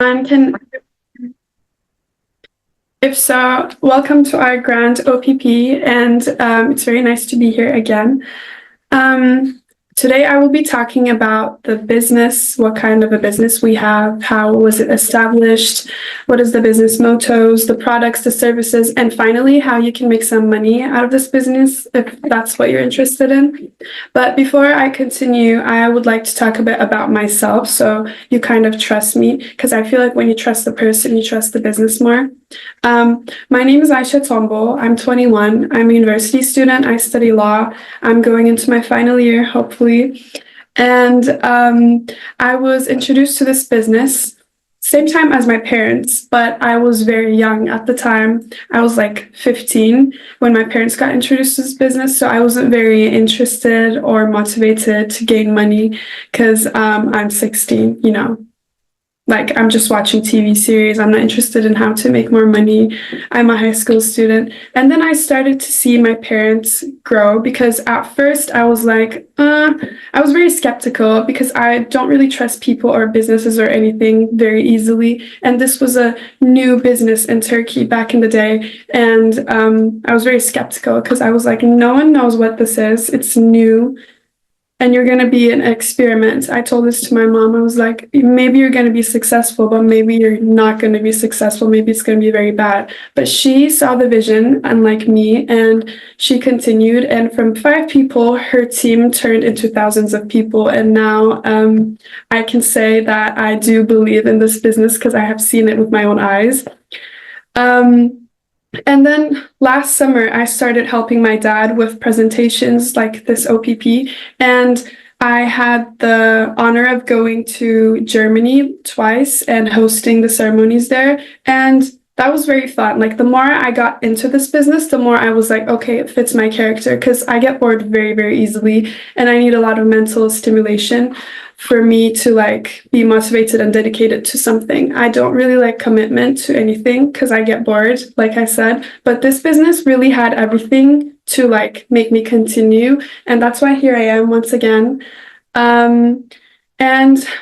And can, if so, welcome to our Grand OPP, and it's very nice to be here again. Um, Today I will be talking about the business, what kind of a business we have, how was it established, what is the business mottos, the products, the services, and finally how you can make some money out of this business if that's what you're interested in. But before I continue, I would like to talk a bit about myself so you kind of trust me, because I feel like when you trust the person, you trust the business more. My name is Ayse Tombul. I'm 21. I'm a university student. I study law. I'm going into my final year, hopefully. And I was introduced to this business same time as my parents, but I was very young at the time. I was like 15 when my parents got introduced to this business, so I wasn't very interested or motivated to gain money because I'm 16, like I'm just watching TV series. I'm not interested in how to make more money. I'm a high school student. And then I started to see my parents grow because at first I was like, I was very skeptical because I don't really trust people or businesses or anything very easily. And this was a new business in Turkey back in the day. And I was very skeptical because I was like, no one knows what this is. It's new. And you're going to be an experiment. I told this to my mom. I was like, maybe you're going to be successful, but maybe you're not going to be successful. Maybe it's going to be very bad. But she saw the vision, unlike me, and she continued. And from 5 people, her team turned into thousands of people. And now I can say that I do believe in this business because I have seen it with my own eyes. And then last summer, I started helping my dad with presentations like this OPP. And I had the honor of going to Germany twice and hosting the ceremonies there. And that was very fun. Like the more I got into this business, the more I was like, okay, it fits my character because I get bored very, very easily. And I need a lot of mental stimulation for me to like be motivated and dedicated to something. I don't really like commitment to anything because I get bored, like I said, but this business really had everything to like make me continue. And that's why here I am once again. And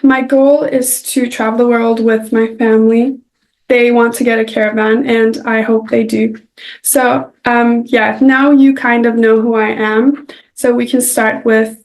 my goal is to travel the world with my family. They want to get a caravan and I hope they do. So yeah, now you kind of know who I am. So we can start with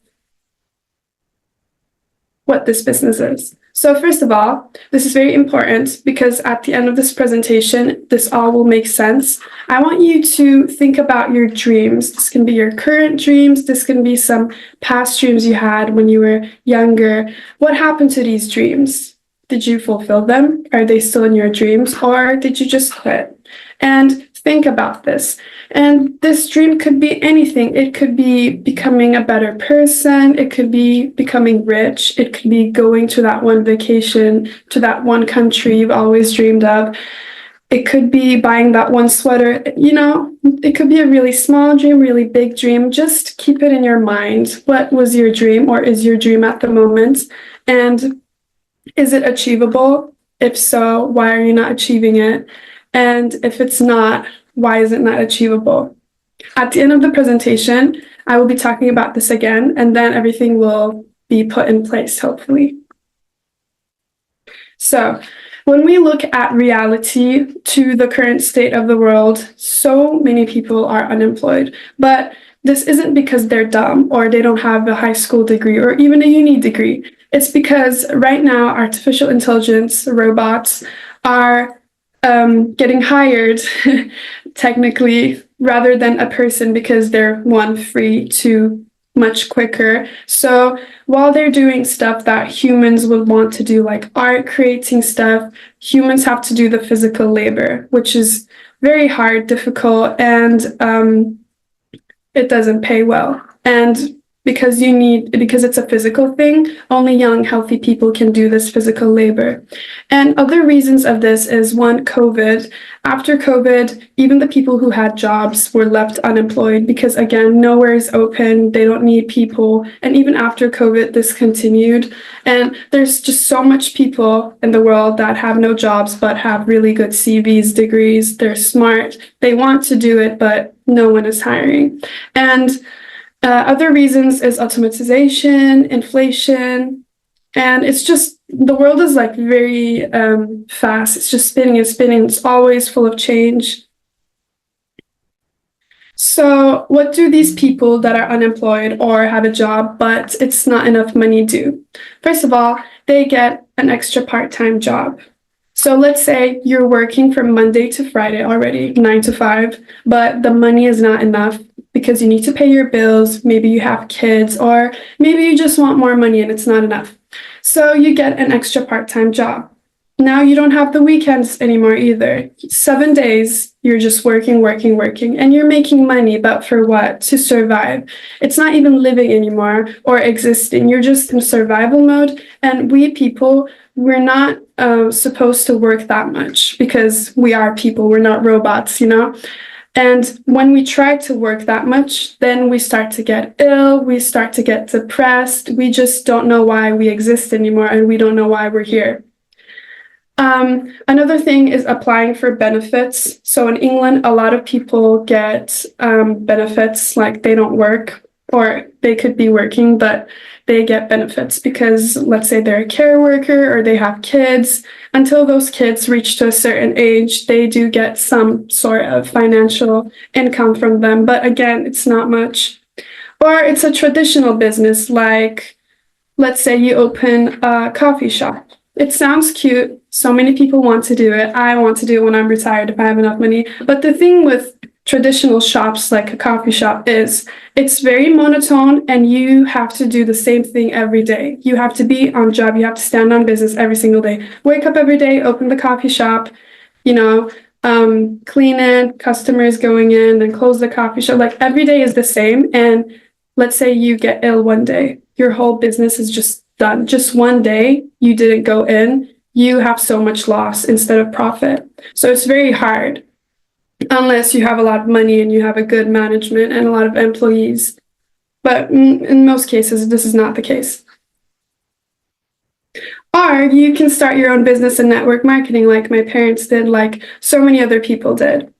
what this business is. So first of all, this is very important because at the end of this presentation, this all will make sense. I want you to think about your dreams. This can be your current dreams. This can be some past dreams you had when you were younger. What happened to these dreams? Did you fulfill them? Are they still in your dreams? Or did you just quit? And think about this. And this dream could be anything. It could be becoming a better person. It could be becoming rich. It could be going to that one vacation, to that one country you've always dreamed of. It could be buying that one sweater. It could be a really small dream, really big dream. Just keep it in your mind. What was your dream or is your dream at the moment? And is it achievable? If so, why are you not achieving it? And if it's not, why is it not achievable? At the end of the presentation, I will be talking about this again, and then everything will be put in place, hopefully. So when we look at reality to the current state of the world, so many people are unemployed. But this isn't because they're dumb or they don't have a high school degree or even a uni degree. It's because right now, artificial intelligence, robots are getting hired technically rather than a person because they're one free, two much quicker. So while they're doing stuff that humans would want to do, like art, creating stuff, humans have to do the physical labor, which is very hard, difficult, and it doesn't pay well. And because it's a physical thing, only young, healthy people can do this physical labor. And other reasons of this is one, COVID. After COVID, even the people who had jobs were left unemployed because again, nowhere is open, they don't need people. And even after COVID, this continued. And there's just so much people in the world that have no jobs, but have really good CVs, degrees, they're smart, they want to do it, but no one is hiring. And other reasons is automatization, inflation, And it's just, the world is like very fast. It's just spinning and spinning. It's always full of change. So, what do these people that are unemployed or have a job but it's not enough money do? First of all, they get an extra part-time job. So let's say you're working from Monday to Friday already, 9 to 5, but the money is not enough because you need to pay your bills. Maybe you have kids, or maybe you just want more money and it's not enough. So you get an extra part-time job. Now you don't have the weekends anymore either. 7 days, you're just working, working, working, and you're making money, but for what? To survive. It's not even living anymore or existing. You're just in survival mode. And we people, we're not supposed to work that much because we are people, we're not robots, you know? And when we try to work that much, then we start to get ill, we start to get depressed, we just don't know why we exist anymore, and we don't know why we're here. Another thing is applying for benefits. So in England, a lot of people get benefits like they don't work, or they could be working, but they get benefits because let's say they're a care worker or they have kids. Until those kids reach to a certain age, they do get some sort of financial income from them. But again, it's not much. Or it's a traditional business, like let's say you open a coffee shop. It sounds cute. So many people want to do it. I want to do it when I'm retired if I have enough money. But the thing with traditional shops like a coffee shop is it's very monotone and you have to do the same thing every day. You have to be on job. You have to stand on business every single day. Wake up every day, open the coffee shop, you know, clean it, customers going in, then close the coffee shop. Like every day is the same. And let's say you get ill one day, your whole business is just done. Just one day you didn't go in, you have so much loss instead of profit. So it's very hard unless you have a lot of money and you have a good management and a lot of employees. But in most cases, this is not the case. Or you can start your own business in network marketing like my parents did, like so many other people did.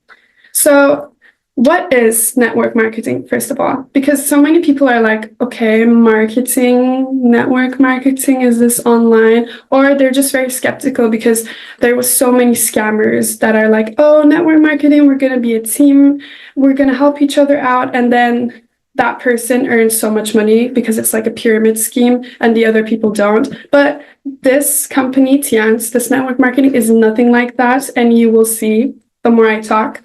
So what is network marketing, first of all? Because so many people are like, okay, network marketing, is this online? Or they're just very skeptical because there was so many scammers that are like, oh, network marketing, we're going to be a team, we're going to help each other out. And then that person earns so much money because it's like a pyramid scheme and the other people don't. But this company, Tiens, this network marketing is nothing like that. And you will see the more I talk.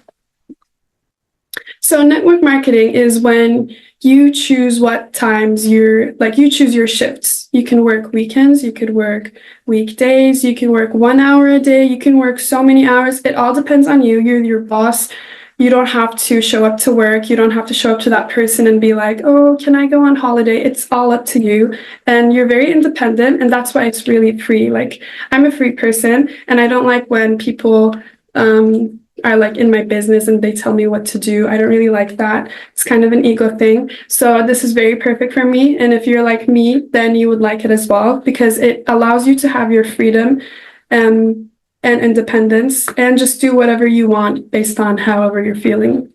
So network marketing is when you choose what times you choose your shifts. You can work weekends, you could work weekdays, you can work 1 hour a day, you can work so many hours. It all depends on you. You're your boss. You don't have to show up to work. You don't have to show up to that person and be like, oh, can I go on holiday? It's all up to you. And you're very independent. And that's why it's really free. Like, I'm a free person and I don't like when people are like in my business and they tell me what to do. I don't really like that. It's kind of an ego thing. So this is very perfect for me. And if you're like me, then you would like it as well because it allows you to have your freedom and independence and just do whatever you want based on however you're feeling.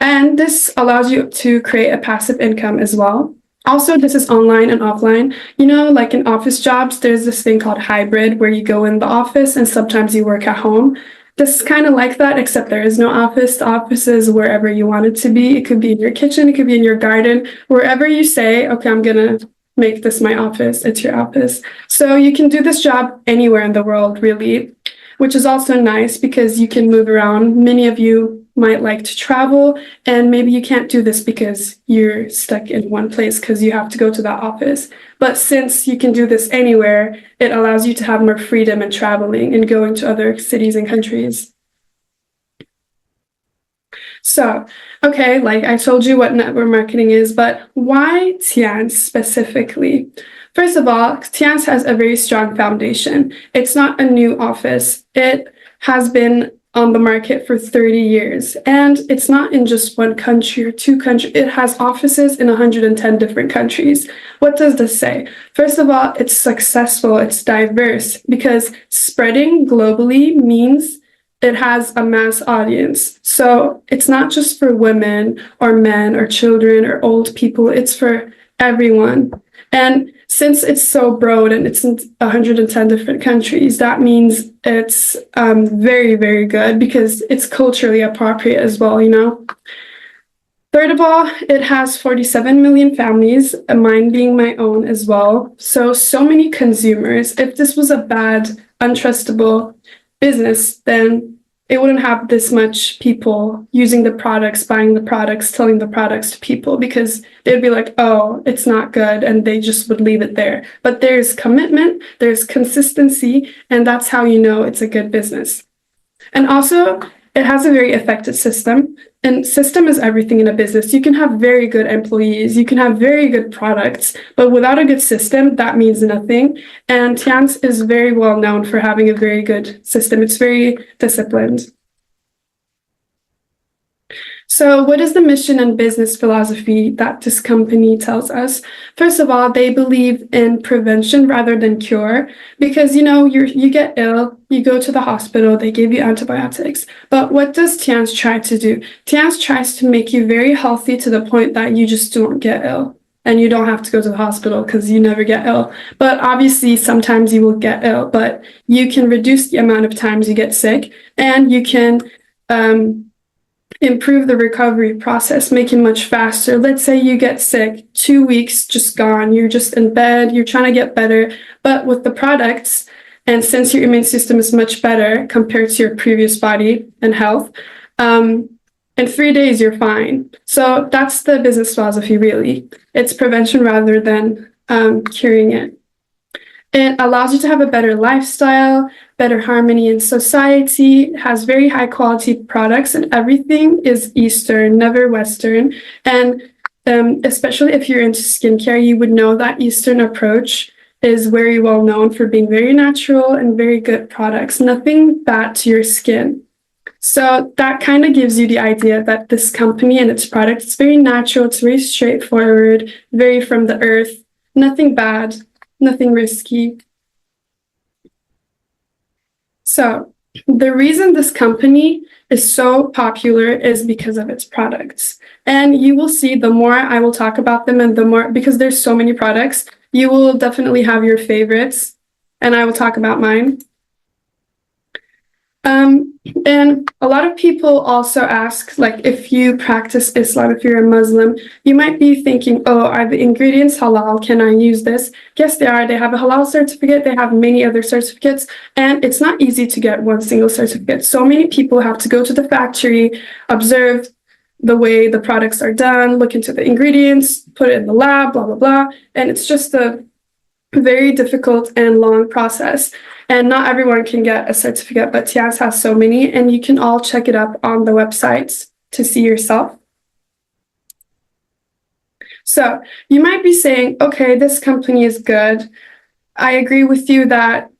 And this allows you to create a passive income as well. Also, this is online and offline. You know, like in office jobs, there's this thing called hybrid where you go in the office and sometimes you work at home. This is kind of like that, except there is no office. The office is wherever you want it to be. It could be in your kitchen, it could be in your garden, wherever you say, okay, I'm gonna make this my office, it's your office. So you can do this job anywhere in the world, really, which is also nice because you can move around. Many of you might like to travel, and maybe you can't do this because you're stuck in one place because you have to go to that office. But since you can do this anywhere, it allows you to have more freedom in traveling and going to other cities and countries. So, okay, like I told you what network marketing is, but why Tiens specifically? First of all, Tiens has a very strong foundation. It's not a new office. It has been on the market for 30 years. And it's not in just one country or two countries. It has offices in 110 different countries. What does this say? First of all, it's successful, it's diverse, because spreading globally means it has a mass audience. So it's not just for women or men or children or old people, it's for everyone. And since it's so broad and it's in 110 different countries, that means it's very, very good because it's culturally appropriate as well, you know? Third of all, it has 47 million families, mine being my own as well. So many consumers. If this was a bad, untrustable business, then it wouldn't have this much people using the products, buying the products, telling the products to people because they'd be like, oh, it's not good, and they just would leave it there. But there's commitment, there's consistency, and that's how you know it's a good business. And also, it has a very effective system. And system is everything in a business. You can have very good employees, you can have very good products, but without a good system, that means nothing. And Tiens is very well known for having a very good system. It's very disciplined. So what is the mission and business philosophy that this company tells us? First of all, they believe in prevention rather than cure because, you know, you get ill, you go to the hospital, they give you antibiotics. But what does Tiens try to do? Tiens tries to make you very healthy to the point that you just don't get ill. And you don't have to go to the hospital because you never get ill. But obviously, sometimes you will get ill, but you can reduce the amount of times you get sick, and you can improve the recovery process, make it much faster. Let's say you get sick, 2 weeks just gone, you're just in bed, you're trying to get better. But with the products, and since your immune system is much better compared to your previous body and health, in 3 days you're fine. So that's the business philosophy, really. It's prevention rather than curing it. It allows you to have a better lifestyle, better harmony in society. It has very high quality products, and everything is Eastern, never Western. And especially if you're into skincare, you would know that Eastern approach is very well known for being very natural and very good products, nothing bad to your skin. So that kind of gives you the idea that this company and its product is very natural, it's very straightforward, very from the earth, nothing bad, nothing risky. So the reason this company is so popular is because of its products. And you will see the more I will talk about them and the more, because there's so many products, you will definitely have your favorites, and I will talk about mine. And a lot of people also ask, like, if you practice Islam, if you're a Muslim, you might be thinking, oh, are the ingredients halal? Can I use this? Yes, they are. They have a halal certificate. They have many other certificates, and it's not easy to get one single certificate. So many people have to go to the factory, observe the way the products are done, look into the ingredients, put it in the lab, blah, blah, blah. And it's just a very difficult and long process. And not everyone can get a certificate, but Tiens has so many, and you can all check it up on the website to see yourself. So you might be saying, okay, this company is good. I agree with you that,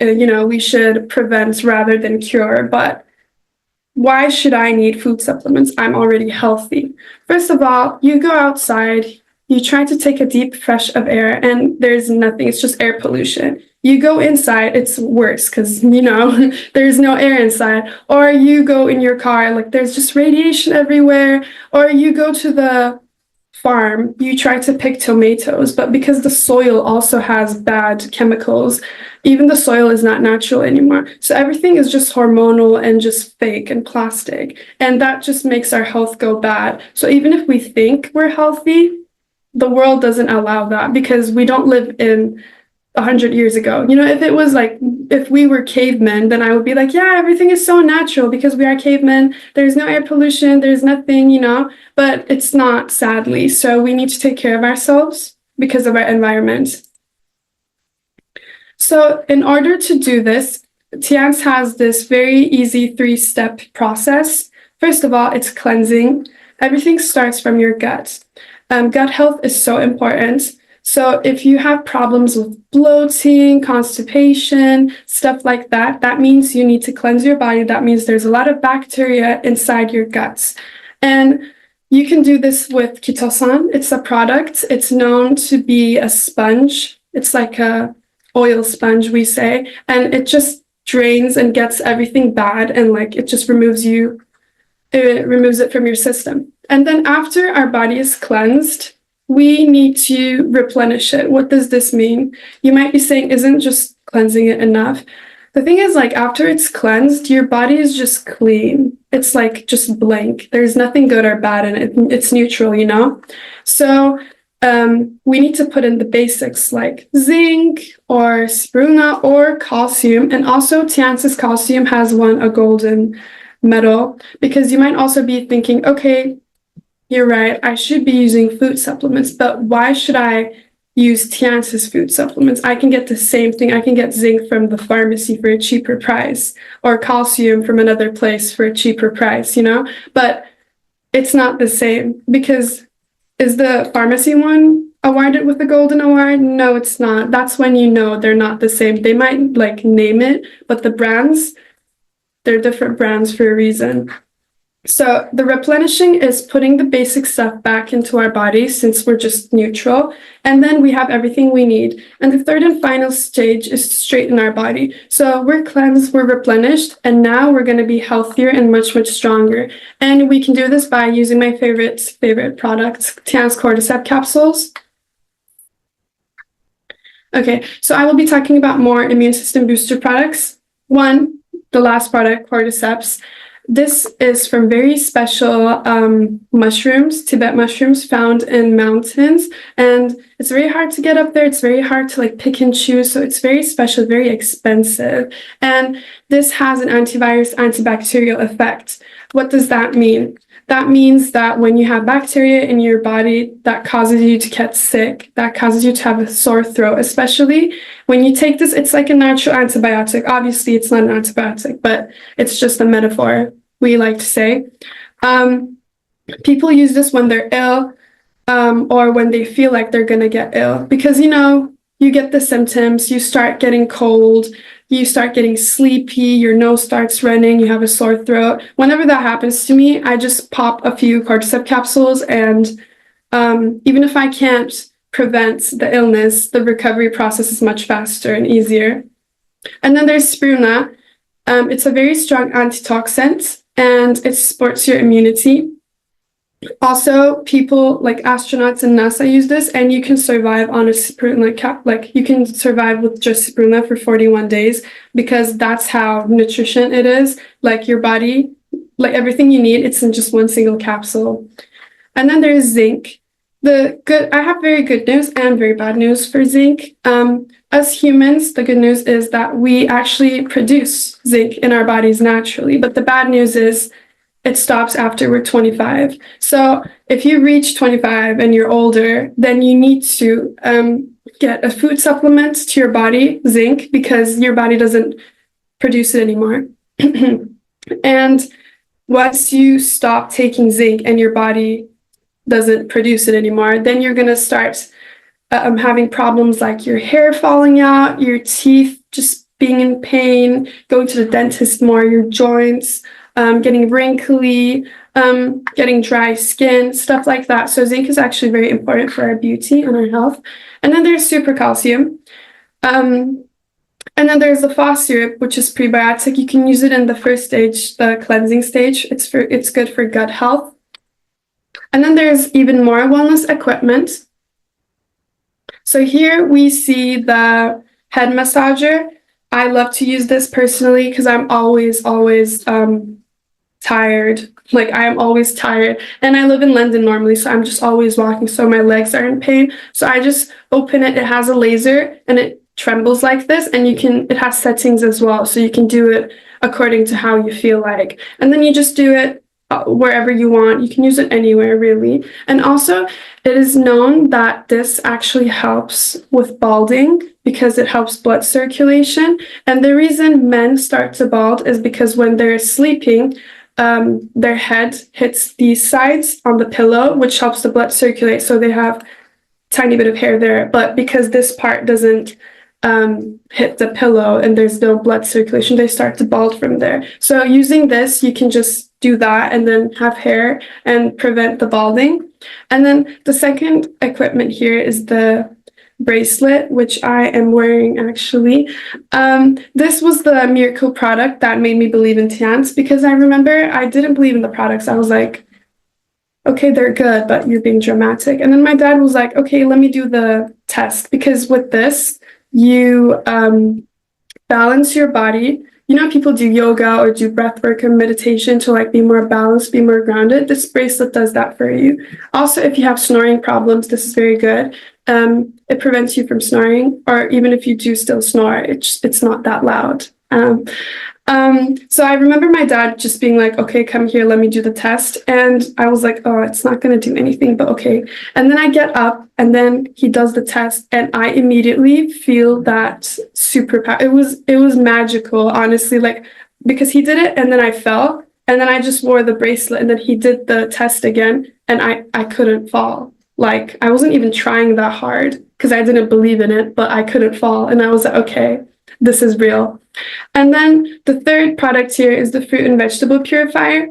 we should prevent rather than cure, but why should I need food supplements? I'm already healthy. First of all, you go outside, you try to take a deep fresh of air, and there's nothing, it's just air pollution. You go inside, it's worse because, there's no air inside. Or you go in your car, like there's just radiation everywhere. Or you go to the farm, you try to pick tomatoes, but because the soil also has bad chemicals, even the soil is not natural anymore. So everything is just hormonal and just fake and plastic. And that just makes our health go bad. So even if we think we're healthy, the world doesn't allow that because we don't live in 100 years ago. If it was like, if we were cavemen, then I would be like, yeah, everything is so natural because we are cavemen. There's no air pollution, there's nothing, but it's not, sadly. So we need to take care of ourselves because of our environment. So in order to do this, Tiens has this very easy 3-step process. First of all, it's cleansing. Everything starts from your gut. Gut health is so important. So if you have problems with bloating, constipation, stuff like that, that means you need to cleanse your body. That means there's a lot of bacteria inside your guts. And you can do this with Kitosan. It's a product. It's known to be a sponge. It's like a oil sponge, we say. And it just drains and gets everything bad, and like it just removes it from your system. And then after our body is cleansed, we need to replenish it. What does this mean? You might be saying, isn't just cleansing it enough? The thing is, like, after it's cleansed, your body is just clean. It's like just blank. There's nothing good or bad in it. It's neutral, you know? So we need to put in the basics like zinc or spirulina or calcium. And also Tiens' calcium has won a golden medal, because you might also be thinking, okay, you're right, I should be using food supplements, but why should I use Tiens' food supplements? I can get the same thing. I can get zinc from the pharmacy for a cheaper price, or calcium from another place for a cheaper price, you know? But it's not the same, because is the pharmacy one awarded with the golden award? No, it's not. That's when you know they're not the same. They might like name it, but the brands, they're different brands for a reason. So the replenishing is putting the basic stuff back into our body, since we're just neutral, and then we have everything we need. And the third and final stage is to straighten our body. So we're cleansed, we're replenished, and now we're going to be healthier and much, much stronger. And we can do this by using my favorite product, Tiens Cordyceps capsules. Okay, so I will be talking about more immune system booster products. One, the last product, Cordyceps. This is from very special mushrooms, Tibet mushrooms found in mountains, and it's very hard to get up there. It's very hard to like pick and choose, so it's very special, very expensive. And this has an antivirus, antibacterial effect. What does that mean? That means that when you have bacteria in your body that causes you to get sick, that causes you to have a sore throat, especially when you take this, it's like a natural antibiotic. Obviously, it's not an antibiotic, but it's just a metaphor, we like to say. People use this when they're ill, or when they feel like they're going to get ill, because, you know, you get the symptoms, you start getting cold, you start getting sleepy, your nose starts running, you have a sore throat. Whenever that happens to me, I just pop a few cordyceps capsules, and even if I can't prevent the illness, the recovery process is much faster and easier. And then there's spirulina. It's a very strong antitoxin, and it supports your immunity. Also, people like astronauts and NASA use this, and you can survive on a spirulina cap. Like, you can survive with just spirulina for 41 days, because that's how nutrition it is. Like, your body, like everything you need, it's in just one single capsule. And then there's zinc. I have very good news and very bad news for zinc. As humans, the good news is that we actually produce zinc in our bodies naturally, but the bad news is it stops after we're 25. So if you reach 25 and you're older, then you need to get a food supplement to your body, zinc, because your body doesn't produce it anymore. And once you stop taking zinc and your body doesn't produce it anymore, then you're going to start having problems like your hair falling out, your teeth just being in pain, going to the dentist more, your joints, getting wrinkly, getting dry skin, stuff like that. So zinc is actually very important for our beauty and our health. And then there's super calcium. And then there's the FOS syrup, which is prebiotic. You can use it in the first stage, the cleansing stage. It's good for gut health. And then there's even more wellness equipment. So here we see the head massager. I love to use this personally because I'm always tired. Like, I am always tired. And I live in London normally, so I'm just always walking, so my legs are in pain. So I just open it. It has a laser and it trembles like this, and it has settings as well, so you can do it according to how you feel like. And then you just do it wherever you want. You can use it anywhere, really. And also, it is known that this actually helps with balding because it helps blood circulation. And the reason men start to bald is because when they're sleeping, their head hits these sides on the pillow, which helps the blood circulate. So they have a tiny bit of hair there. But because this part doesn't hit the pillow and there's no blood circulation, they start to bald from there. So using this, you can just do that and then have hair and prevent the balding. And then the second equipment here is the bracelet, which I am wearing actually. This was the miracle product that made me believe in Tiens, because I remember I didn't believe in the products. I was like, okay, they're good, but you're being dramatic. And then my dad was like, okay, let me do the test, because with this, you balance your body. You know, people do yoga or do breath work or meditation to like be more balanced, be more grounded. This bracelet does that for you. Also, if you have snoring problems, this is very good. It prevents you from snoring, or even if you do still snore, it's not that loud. So I remember my dad just being like, okay, come here, let me do the test. And I was like, oh, it's not going to do anything, but okay. And then I get up and then he does the test and I immediately feel that superpower. It was magical, honestly, like, because he did it and then I fell and then I just wore the bracelet and then he did the test again and I couldn't fall. Like, I wasn't even trying that hard because I didn't believe in it, but I couldn't fall. And I was like, okay, this is real. And then the third product here is the fruit and vegetable purifier.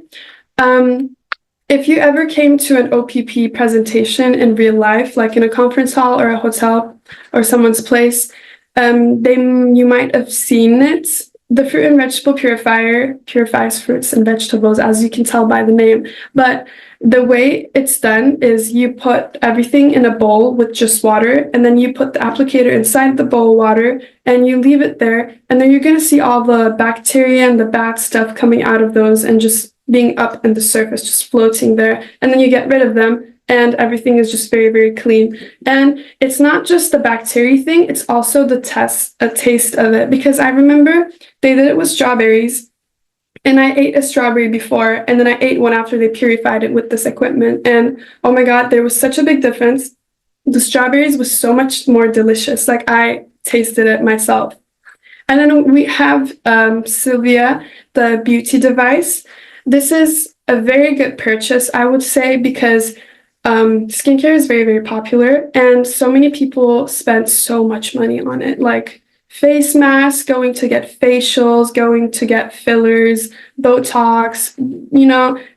If you ever came to an OPP presentation in real life, like in a conference hall or a hotel or someone's place, you might have seen it. The fruit and vegetable purifier purifies fruits and vegetables, as you can tell by the name. But the way it's done is you put everything in a bowl with just water, and then you put the applicator inside the bowl water, and you leave it there. And then you're going to see all the bacteria and the bad stuff coming out of those and just being up in the surface, just floating there. And then you get rid of them. And everything is just very, very clean. And it's not just the bacteria thing, it's also a taste of it. Because I remember they did it with strawberries, and I ate a strawberry before, and then I ate one after they purified it with this equipment. And oh my God, there was such a big difference. The strawberries was so much more delicious. Like, I tasted it myself. And then we have Sylvia, the beauty device. This is a very good purchase, I would say, because skincare is very, very popular, and so many people spend so much money on it, like face masks, going to get facials, going to get fillers, Botox,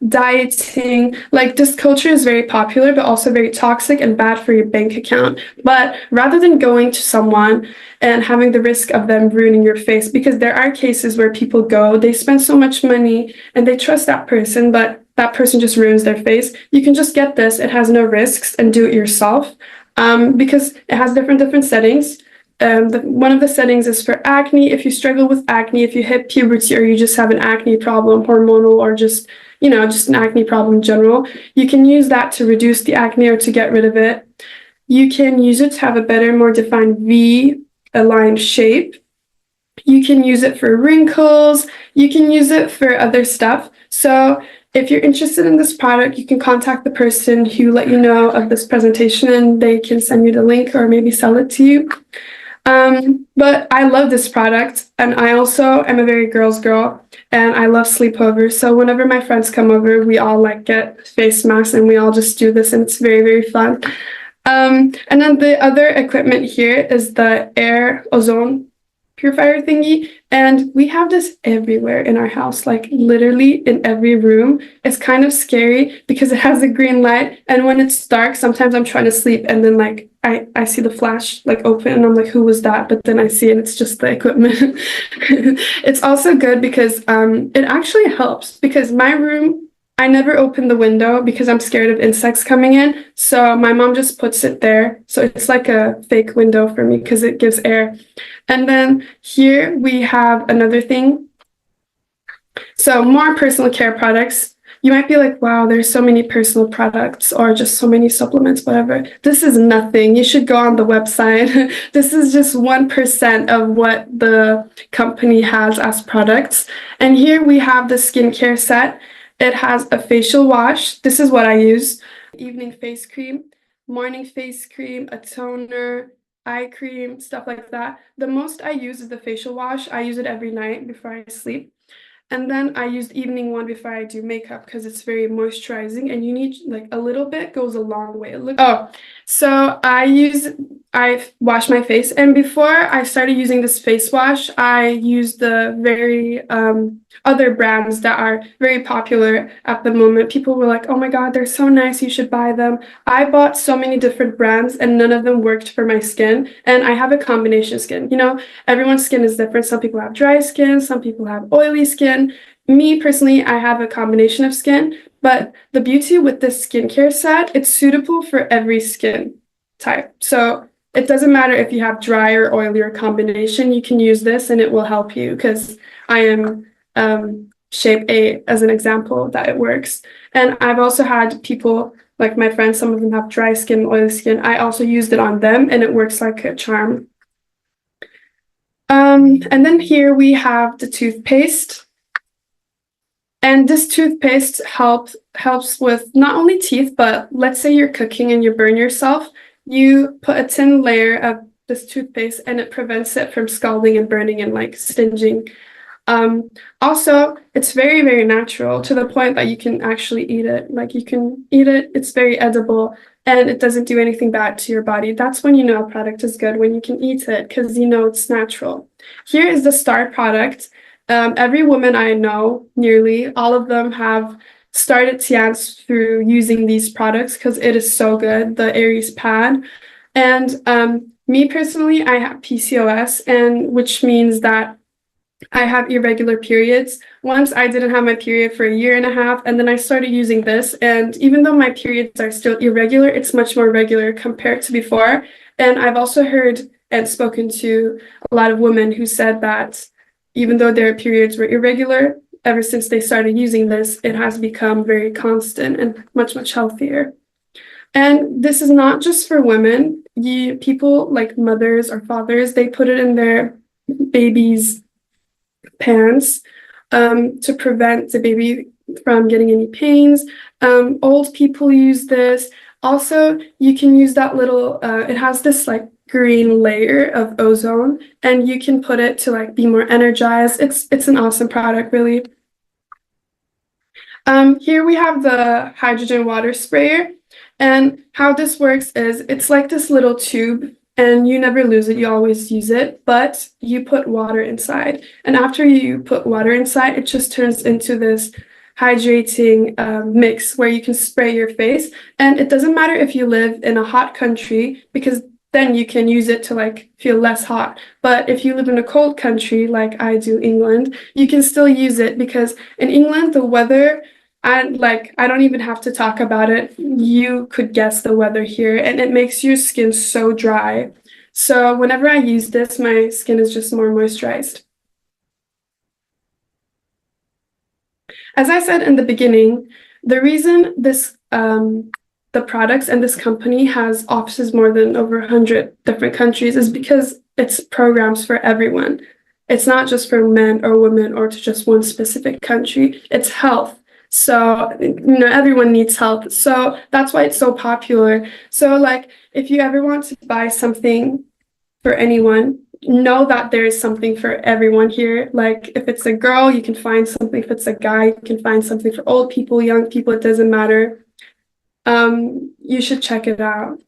dieting. Like, this culture is very popular, but also very toxic and bad for your bank account. But rather than going to someone and having the risk of them ruining your face, because there are cases where people go, they spend so much money and they trust that person, but that person just ruins their face. You can just get this. It has no risks, and do it yourself, because it has different settings. One of the settings is for acne. If you struggle with acne, if you hit puberty, or you just have an acne problem, hormonal, or just an acne problem in general, you can use that to reduce the acne or to get rid of it. You can use it to have a better, more defined V-aligned shape. You can use it for wrinkles. You can use it for other stuff. So if you're interested in this product, you can contact the person who let you know of this presentation, and they can send you the link or maybe sell it to you. But I love this product, and I also am a very girl's girl, and I love sleepovers. So whenever my friends come over, we all get face masks, and we all just do this, and it's very, very fun. And then the other equipment here is the air ozone purifier thingy, and we have this everywhere in our house, like literally in every room. It's kind of scary because it has a green light, and when it's dark, sometimes I'm trying to sleep and then I see the flash open, and I'm like, who was that? But then I see it, it's just the equipment. It's also good because it actually helps, because my room, I never open the window because I'm scared of insects coming in. So my mom just puts it there. So it's like a fake window for me because it gives air. And then here we have another thing. So more personal care products. You might be like, wow, there's so many personal products or just so many supplements, whatever. This is nothing. You should go on the website. This is just 1% of what the company has as products. And here we have the skincare set. It has a facial wash. This is what I use. Evening face cream, morning face cream, a toner, eye cream, stuff like that. The most I use is the facial wash. I use it every night before I sleep. And then I use the evening one before I do makeup because it's very moisturizing, and you need a little bit goes a long way. So I use I wash my face, and before I started using this face wash, I used the very other brands that are very popular at the moment. People were like, "Oh my God, they're so nice, you should buy them." I bought so many different brands, and none of them worked for my skin. And I have a combination skin. You know, everyone's skin is different. Some people have dry skin, some people have oily skin. Me personally, I have a combination of skin, but the beauty with this skincare set, it's suitable for every skin type. So it doesn't matter if you have dry or oily or combination, you can use this and it will help you, because I am shape A as an example that it works. And I've also had people, like my friends, some of them have dry skin, oily skin. I also used it on them and it works like a charm. And then here we have the toothpaste. And this toothpaste helps with not only teeth, but let's say you're cooking and you burn yourself. You put a thin layer of this toothpaste and it prevents it from scalding and burning and like stinging. Also, it's very, very natural to the point that you can actually eat it. Like you can eat it, it's very edible, and it doesn't do anything bad to your body. That's when you know a product is good, when you can eat it, because you know it's natural. Here is the star product. Every woman I know, nearly all of them have started Tiens through using these products because it is so good, the Aries pad. And me personally, I have PCOS, and which means that I have irregular periods. Once I didn't have my period for a year and a half, and then I started using this. And even though my periods are still irregular, it's much more regular compared to before. And I've also heard and spoken to a lot of women who said that even though their periods were irregular, ever since they started using this, it has become very constant and much, much healthier. And this is not just for women. People like mothers or fathers, they put it in their babies' pants to prevent the baby from getting any pains. Old people use this. Also, you can use that little, it has this like green layer of ozone, and you can put it to like be more energized. It's an awesome product, really. Here we have the hydrogen water sprayer, and how this works is it's like this little tube, and you never lose it, you always use it, but you put water inside. And after you put water inside, it just turns into this hydrating mix where you can spray your face. And it doesn't matter if you live in a hot country, because then you can use it to like feel less hot. But if you live in a cold country like I do, England, you can still use it, because in England the weather, I don't even have to talk about it. You could guess the weather here, and it makes your skin so dry. So whenever I use this, my skin is just more moisturized. As I said in the beginning, the reason the products and this company has offices more than over 100 different countries is because it's programs for everyone. It's not just for men or women or to just one specific country. It's health. So, everyone needs health. So that's why it's so popular. So like, if you ever want to buy something for anyone, know that there is something for everyone here. Like if it's a girl, you can find something. If it's a guy, you can find something for old people, young people, it doesn't matter. You should check it out.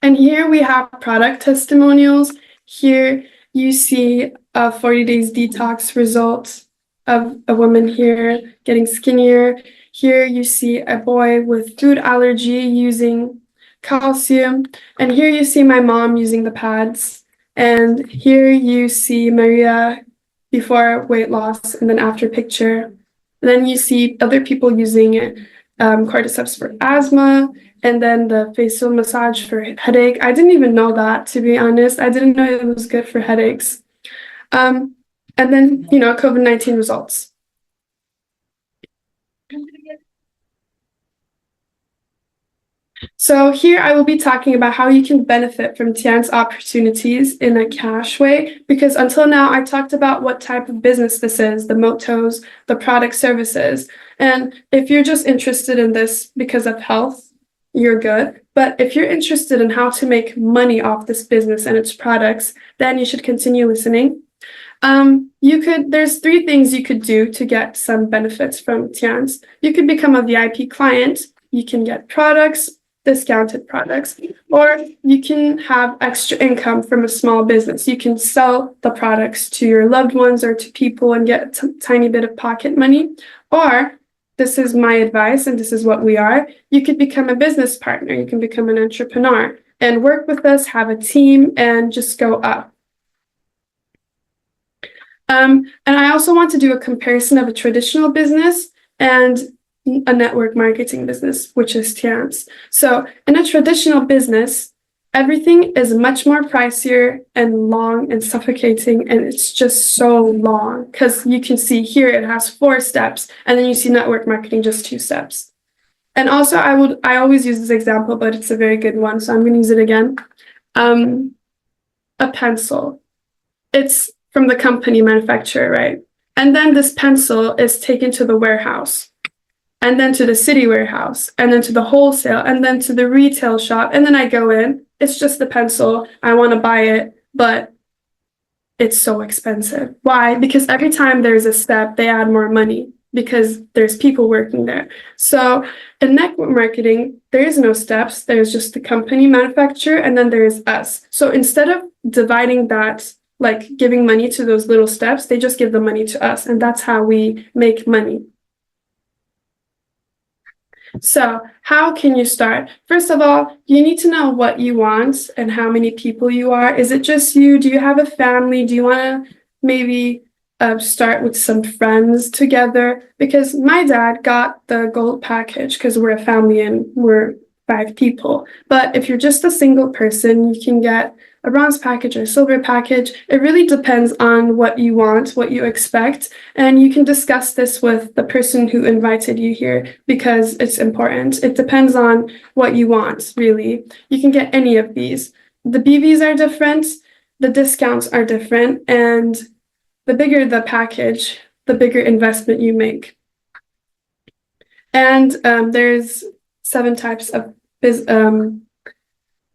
And here we have product testimonials. Here you see a 40 days detox result of a woman here getting skinnier. Here you see a boy with food allergy using calcium. And here you see my mom using the pads. And here you see Maria before weight loss and then after picture. And then you see other people using it. Cordyceps for asthma, and then the facial massage for headache. I didn't even know that, to be honest. I didn't know it was good for headaches. And then, COVID-19 results. So here I will be talking about how you can benefit from Tiens opportunities in a cash way, because until now I talked about what type of business this is, the mottos, the product services. And if you're just interested in this because of health, you're good. But if you're interested in how to make money off this business and its products, then you should continue listening. There's 3 things you could do to get some benefits from Tiens. You could become a VIP client, you can get products, discounted products. Or you can have extra income from a small business. You can sell the products to your loved ones or to people and get a tiny bit of pocket money. Or, this is my advice, and this is what we are, you could become a business partner. You can become an entrepreneur and work with us, have a team, and just go up. And I also want to do a comparison of a traditional business and a network marketing business, which is Tiens. So in a traditional business, everything is much more pricier and long and suffocating, and it's just so long because you can see here it has 4 steps, and then you see network marketing just 2 steps. And also I always use this example, but it's a very good one, so I'm going to use it again. A pencil. It's from the company manufacturer, right? And then this pencil is taken to the warehouse, and then to the city warehouse, and then to the wholesale, and then to the retail shop. And then I go in, it's just the pencil. I want to buy it, but it's so expensive. Why? Because every time there's a step, they add more money because there's people working there. So in network marketing, there is no steps. There's just the company manufacturer, and then there's us. So instead of dividing that, like giving money to those little steps, they just give the money to us, and that's how we make money. So how can you start? First of all, you need to know what you want and how many people you are. Is it just you? Do you have a family? Do you want to maybe start with some friends together? Because my dad got the gold package because we're a family and we're 5 people. But if you're just a single person, you can get a bronze package or a silver package. It really depends on what you want, what you expect, and you can discuss this with the person who invited you here because it's important. It depends on what you want, really. You can get any of these. The BVs are different, the discounts are different, and the bigger the package, the bigger investment you make. And there's 7 types of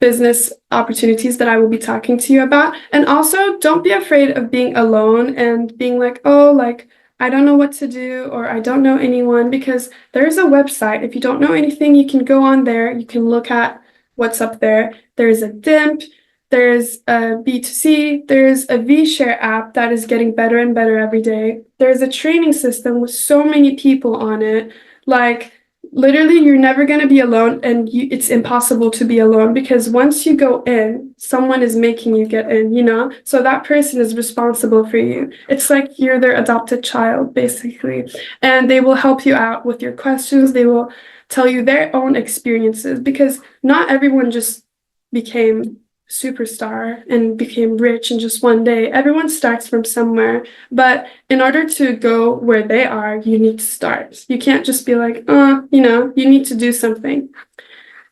business opportunities that I will be talking to you about. And also, don't be afraid of being alone and being like, oh, like, I don't know what to do, or I don't know anyone, because there's a website. If you don't know anything, you can go on there. You can look at what's up there. There's a DIMP, there's a B2C, there's a VShare app that is getting better and better every day. There's a training system with so many people on it. Like, literally, you're never going to be alone, and it's impossible to be alone because once you go in, someone is making you get in, you know? So that person is responsible for you. It's like you're their adopted child, basically. And they will help you out with your questions. They will tell you their own experiences because not everyone just became superstar and became rich in just one day. Everyone starts from somewhere, but in order to go where they are, you need to start. You can't just be like, you know, you need to do something.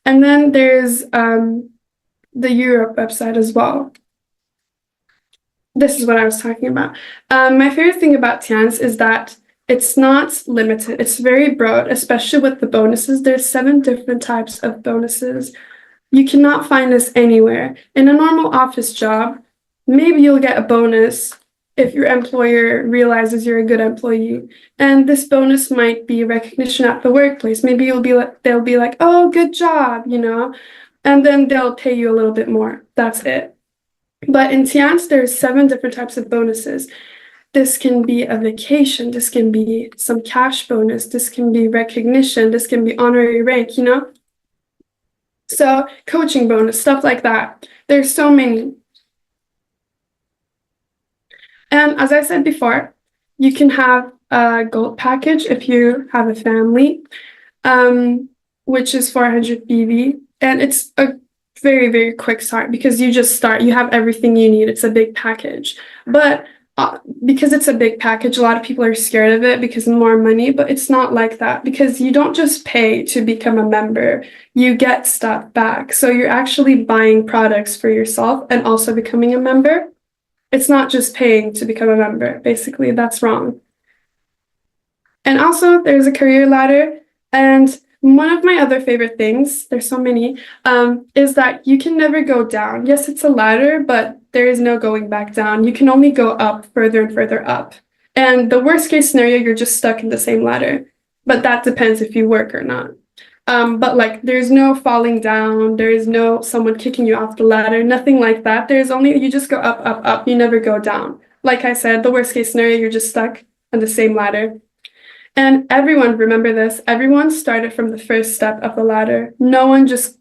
And then there's the Europe website as well. This is what I was talking about. My favorite thing about Tiens is that it's not limited. It's very broad, especially with the bonuses. There's 7 different types of bonuses. You cannot find this anywhere. In a normal office job, maybe you'll get a bonus if your employer realizes you're a good employee. And this bonus might be recognition at the workplace. Maybe they'll be like, oh, good job, you know, and then they'll pay you a little bit more. That's it. But in Tiens, there's 7 different types of bonuses. This can be a vacation. This can be some cash bonus. This can be recognition. This can be honorary rank, you know? So coaching bonus, stuff like that. There's so many. And as I said before, you can have a gold package if you have a family, which is 400 BV. And it's a very, very quick start because you just start. You have everything you need. It's a big package. But because it's a big package, a lot of people are scared of it because of more money, but it's not like that because you don't just pay to become a member, you get stuff back. So you're actually buying products for yourself and also becoming a member. It's not just paying to become a member. Basically, that's wrong. And also, there's a career ladder. And one of my other favorite things, there's so many, is that you can never go down. Yes, it's a ladder, but there is no going back down. You can only go up further and further up. And the worst case scenario, you're just stuck in the same ladder. But that depends if you work or not. But like, there's no falling down, there's no someone kicking you off the ladder, nothing like that. There's only, you just go up, up, up, you never go down. Like I said, the worst case scenario, you're just stuck on the same ladder. And everyone, remember this, everyone started from the first step of the ladder. No one just,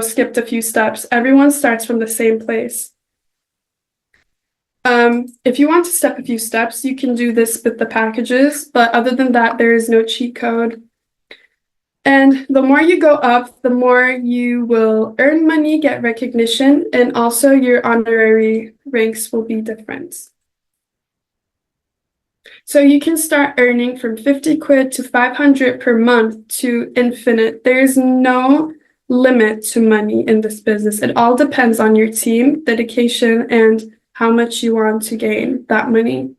skipped a few steps. Everyone starts from the same place. If you want to step a few steps, you can do this with the packages, but other than that, there is no cheat code. And the more you go up, the more you will earn money, get recognition, and also your honorary ranks will be different. So you can start earning from 50 quid to 500 per month to infinite. There's no limit to money in this business. It all depends on your team, dedication, and how much you want to gain that money.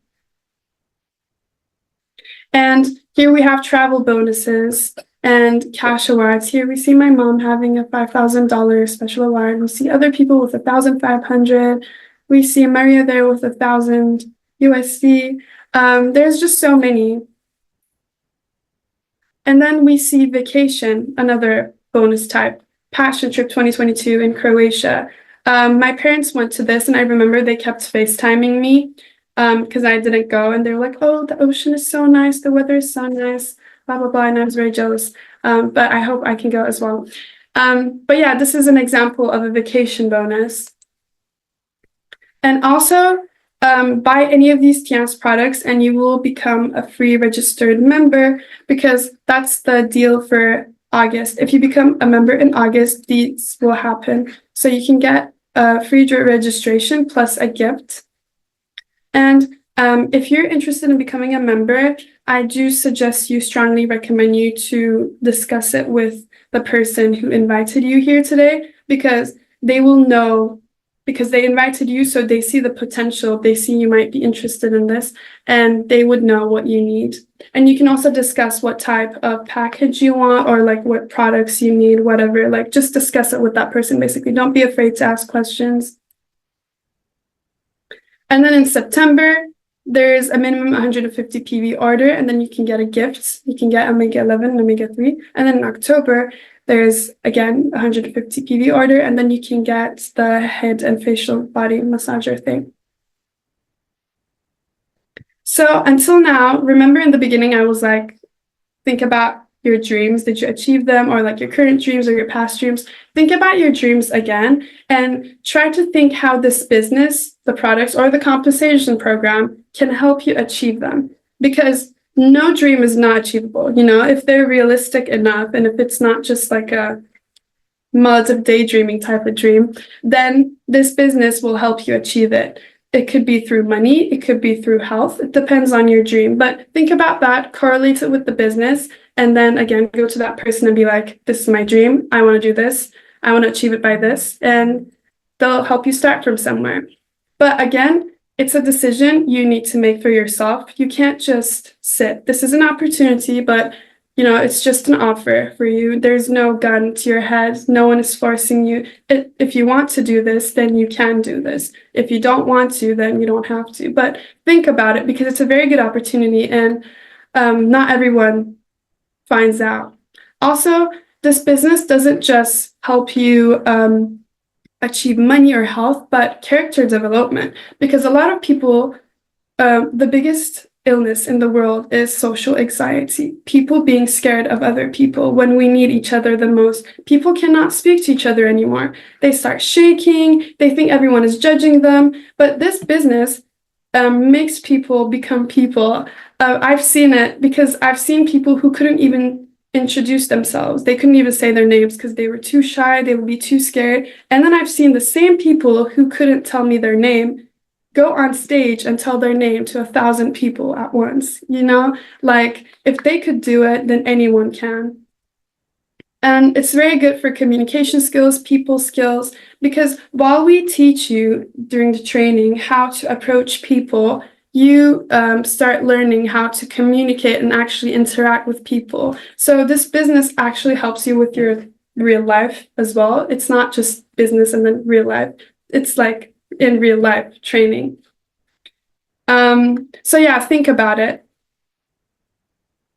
And here we have travel bonuses and cash awards. Here we see my mom having a $5,000 special award. We see other people with 1,500. We see Maria there with 1,000 USD. There's just so many. And then we see vacation, another bonus type, passion trip 2022 in Croatia. My parents went to this, and I remember they kept FaceTiming me because I didn't go, and they were like, "Oh, the ocean is so nice, the weather is so nice, blah blah blah," and I was very jealous. But I hope I can go as well. But yeah, this is an example of a vacation bonus. And also, buy any of these Tiens products and you will become a free registered member, because that's the deal for August. If you become a member in August, these will happen. So you can get a free registration plus a gift. And if you're interested in becoming a member, I do strongly recommend you to discuss it with the person who invited you here today, because they will know, because they invited you, so they see the potential, they see you might be interested in this, and they would know what you need. And you can also discuss what type of package you want, or like what products you need, whatever, like just discuss it with that person, basically. Don't be afraid to ask questions. And then in September, there's a minimum 150 PV order, and then you can get a gift. You can get omega-11 and omega-3. And then in October, there's again 150 PV order, and then you can get the head and facial body massager thing. So until now, remember in the beginning, I was like, think about your dreams. Did you achieve them? Or like your current dreams or your past dreams? Think about your dreams again and try to think how this business, the products, or the compensation program can help you achieve them. Because no dream is not achievable. If they're realistic enough, and if it's not just like a mods of daydreaming type of dream, then this business will help you achieve it. It could be through money, it could be through health. It depends on your dream. But think about that, correlate it with the business, and then again, go to that person and be like, this is my dream. I want to do this. I want to achieve it by this. And they'll help you start from somewhere. But again, it's a decision you need to make for yourself. You can't just sit. This is an opportunity, but it's just an offer for you. There's no gun to your head. No one is forcing you. If you want to do this, then you can do this. If you don't want to, then you don't have to. But think about it, because it's a very good opportunity, and not everyone finds out. Also, this business doesn't just help you achieve money or health, but character development. Because a lot of people, the biggest illness in the world is social anxiety. People being scared of other people when we need each other the most. People cannot speak to each other anymore. They start shaking. They think everyone is judging them. But this business makes people become people. I've seen it, because I've seen people who couldn't even introduce themselves. They couldn't even say their names because they were too shy. They would be too scared. And then I've seen the same people who couldn't tell me their name go on stage and tell their name to 1,000 people at once. Like, if they could do it, then anyone can. And it's very good for communication skills, people skills, because while we teach you during the training how to approach people, you start learning how to communicate and actually interact with people. So this business actually helps you with your real life as well. It's not just business and then real life. It's like in real life training. So yeah, think about it.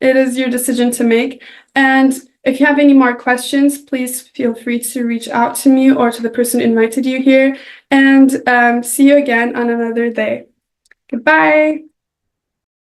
It is your decision to make. And If you have any more questions, please feel free to reach out to me or to the person who invited you here. And see you again on another day. Goodbye.